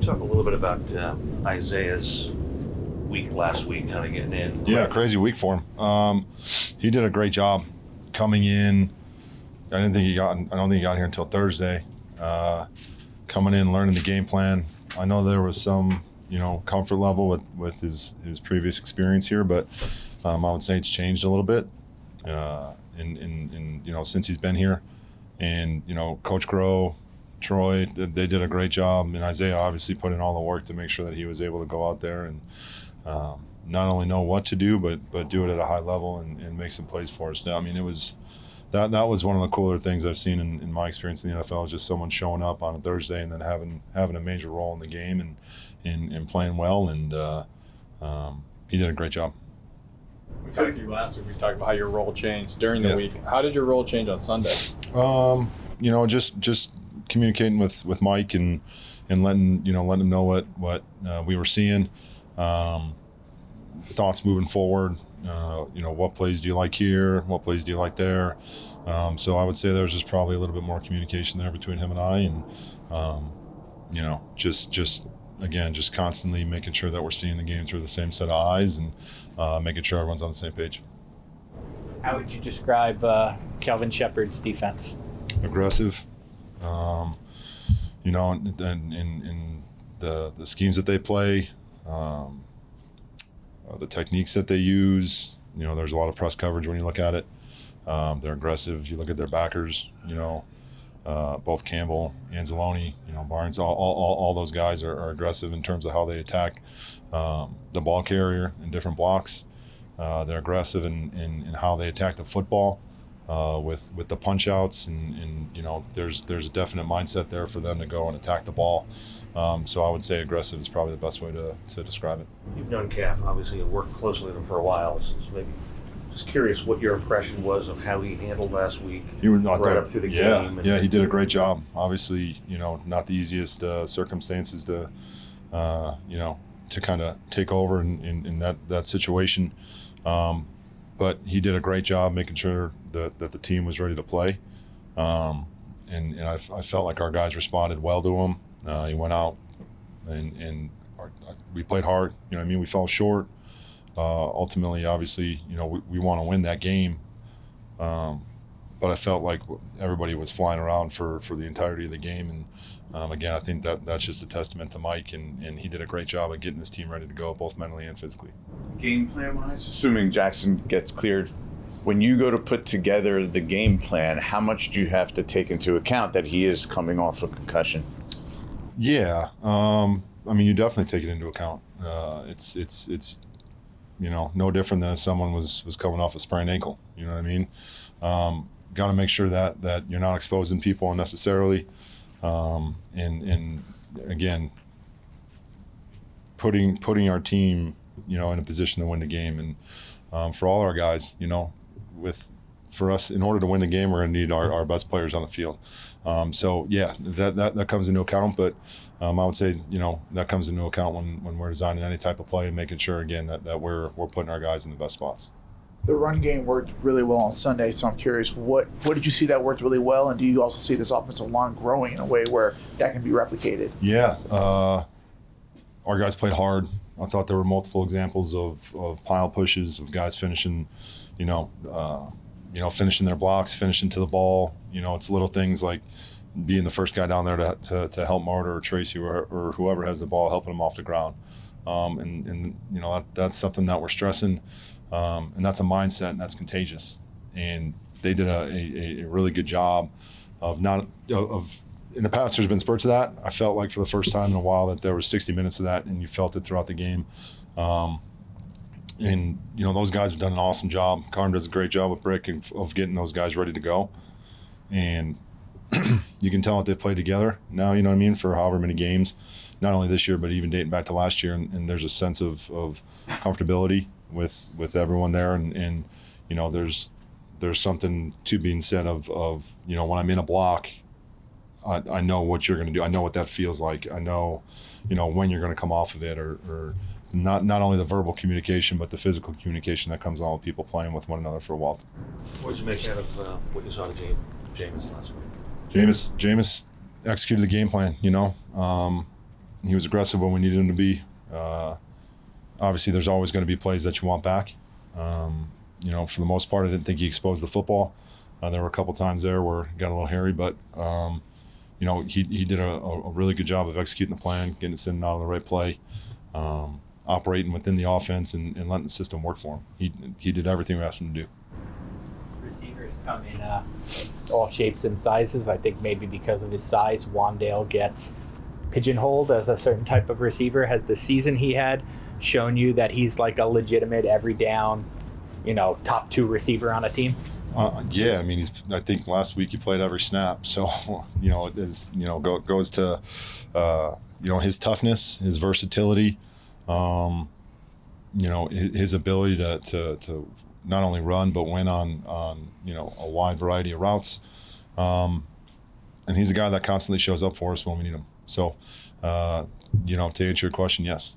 talk a little bit about Isaiah's week last week, kind of getting in? Yeah, crazy week for him. He did a great job coming in. I don't think he got here until Thursday. Coming in, learning the game plan. I know there was some, comfort level with his previous experience here, but I would say it's changed a little bit. Since he's been here, and Coach Groh, Troy, they did a great job, and Isaiah obviously put in all the work to make sure that he was able to go out there and not only know what to do, but do it at a high level and make some plays for us. I mean, it was that was one of the cooler things I've seen in my experience in the NFL, is just someone showing up on a Thursday and then having a major role in the game and playing well, and he did a great job. We talked to you last week. We talked about how your role changed during the week. How did your role change on Sunday? Just communicating with Mike and letting him know what we were seeing, thoughts moving forward. What plays do you like here? What plays do you like there? So I would say there's just probably a little bit more communication there between him and I, and just constantly making sure that we're seeing the game through the same set of eyes, and making sure everyone's on the same page. How would you describe Kelvin Shepard's defense? Aggressive. In the schemes that they play, the techniques that they use. There's a lot of press coverage when you look at it. They're aggressive. You look at their backers. Both Campbell, Anzalone, Barnes, all those guys are aggressive in terms of how they attack the ball carrier in different blocks. They're aggressive in how they attack the football with the punch outs, and there's a definite mindset there for them to go and attack the ball. So I would say aggressive is probably the best way to describe it. You've known Caf, obviously, and worked closely with him for a while. So maybe just curious what your impression was of how he handled last week, up through the game. Yeah, he did a great job. Obviously, not the easiest circumstances to kind of take over in that situation. But he did a great job making sure that the team was ready to play. And I felt like our guys responded well to him. He went out and we played hard. We fell short. Ultimately, obviously, we want to win that game. But I felt like everybody was flying around for the entirety of the game. And again, I think that's just a testament to Mike, and he did a great job of getting this team ready to go, both mentally and physically. Game plan-wise, assuming Jackson gets cleared, when you go to put together the game plan, how much do you have to take into account that he is coming off a concussion? Yeah, you definitely take it into account. It's no different than if someone was coming off a sprained ankle. You know what I mean? Got to make sure that you're not exposing people unnecessarily, and again, putting our team, in a position to win the game, and for all our guys, for us, in order to win the game, we're going to need our best players on the field. So yeah, that comes into account, but I would say that comes into account when we're designing any type of play and making sure again that we're putting our guys in the best spots. The run game worked really well on Sunday, so I'm curious, what did you see that worked really well, and do you also see this offensive line growing in a way where that can be replicated? Yeah, our guys played hard. I thought there were multiple examples of pile pushes, of guys finishing, finishing their blocks, finishing to the ball. It's little things like being the first guy down there to help Marta or Tracy or whoever has the ball, helping them off the ground. That's something that we're stressing. And that's a mindset, and that's contagious. And they did a really good job of in the past, there's been spurts of that. I felt like for the first time in a while that there was 60 minutes of that, and you felt it throughout the game. And those guys have done an awesome job. Carm does a great job with Brick of getting those guys ready to go. And you can tell that they've played together now, for however many games, not only this year, but even dating back to last year. And there's a sense of comfortability with everyone there. And there's something to being said of when I'm in a block, I know what you're going to do. I know what that feels like. I know, when you're going to come off of it, or not only the verbal communication, but the physical communication that comes on with people playing with one another for a while. What did you make out of what you saw to Jameis last week? Jameis executed the game plan. He was aggressive when we needed him to be. Obviously, there's always going to be plays that you want back. You know, for the most part, I didn't think he exposed the football. There were a couple times there where it got a little hairy, but you know, he did a really good job of executing the plan, getting us in and out of the right play, operating within the offense and letting the system work for him. He did everything we asked him to do. Receivers come in all shapes and sizes. I think maybe because of his size, Wan'Dale gets pigeonholed as a certain type of receiver. Has the season he had shown you that he's like a legitimate every down, you know, top 2 receiver on a team? Yeah, I mean, I think last week he played every snap. So, you know, it is, you know, goes to, you know, his toughness, his versatility, you know, his ability to not only run but win on you know, a wide variety of routes. And he's a guy that constantly shows up for us when we need him. So, you know, to answer your question, yes.